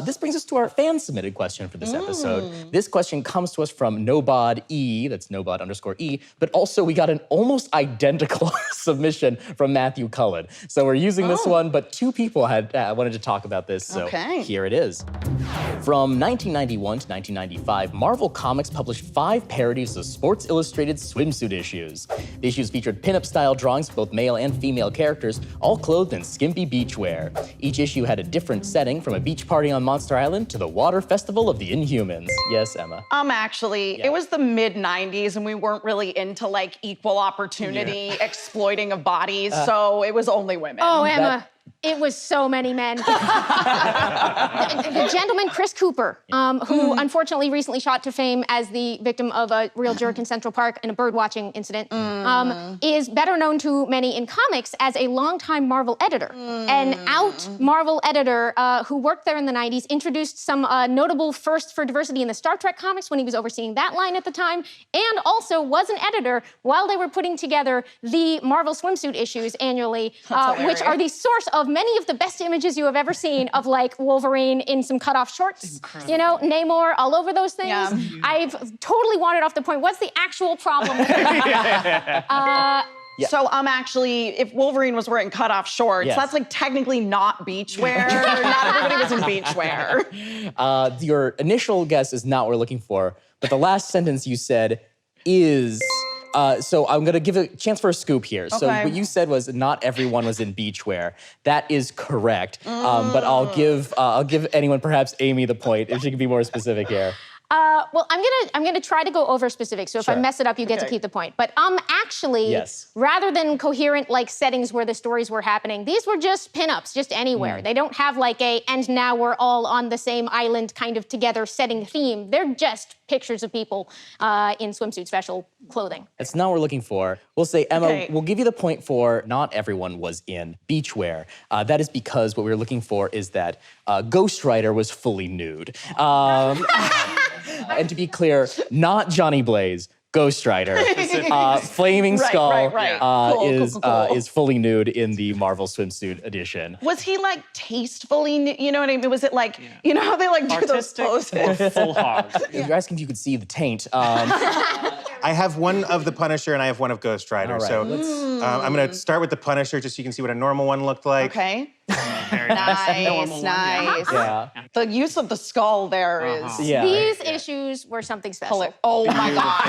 This brings us to our fan-submitted question for this episode. This question comes to us from NoBodE, that's NoBod_E, but also we got an almost identical submission from Matthew Cullen. So we're using this one, but two people had wanted to talk about this, so here it is. From 1991 to 1995, Marvel Comics published 5 parodies of Sports Illustrated Swimsuit issues. The issues featured pinup-style drawings of both male and female characters, all clothed in skimpy beachwear. Each issue had a different setting, from a beach party on Monster Island to the water festival of the Inhumans. Yes, Emma? Actually, it was the mid-90s and we weren't really into like equal opportunity exploiting of bodies, so it was only women. Oh, Emma. It was so many men. The gentleman, Chris Cooper, who unfortunately recently shot to fame as the victim of a real jerk in Central Park in a bird-watching incident, is better known to many in comics as a longtime Marvel editor. An out Marvel editor who worked there in the 90s, introduced some notable firsts for diversity in the Star Trek comics when he was overseeing that line at the time, and also was an editor while they were putting together the Marvel swimsuit issues annually, which are the source of many of the best images you have ever seen of like Wolverine in some cutoff shorts, you know, Namor all over those things. Yeah. I've totally wandered off the point. What's the actual problem with So actually, if Wolverine was wearing cutoff shorts, that's like technically not beachwear. Not everybody was in beachwear. Your initial guess is not what we're looking for, but the last sentence you said is... so I'm gonna give a chance for a scoop here. So what you said was not everyone was in beachwear. That is correct, but I'll give anyone, perhaps Amy, the point if she can be more specific here. Well, I'm gonna try to go over specifics. So if I mess it up, you get to keep the point. But actually, rather than coherent like settings where the stories were happening, these were just pinups, just anywhere. They don't have like a "and now we're all on the same island" kind of together setting theme. They're just pictures of people in swimsuit special clothing. That's not what we're looking for. We'll say, Emma, we'll give you the point for not everyone was in beachwear. That is because what we were looking for is that Ghost Rider was fully nude. And to be clear, not Johnny Blaze, Ghost Rider. Flaming Skull is fully nude in the Marvel Swimsuit Edition. Was he like tastefully, you know what I mean? Was it like, you know how they like do those poses? Or full hog. You're asking if you could see the taint. I have one of the Punisher and I have one of Ghost Rider. Right, so I'm gonna start with the Punisher just so you can see what a normal one looked like. Okay. Nice. Yeah. The use of the skull there is... These issues were something special. Oh my God.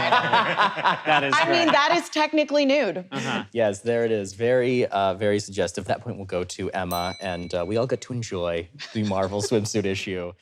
That is I mean, that is technically nude. Yes, there it is. Very, very suggestive. That point will go to Emma, and we all get to enjoy the Marvel swimsuit issue.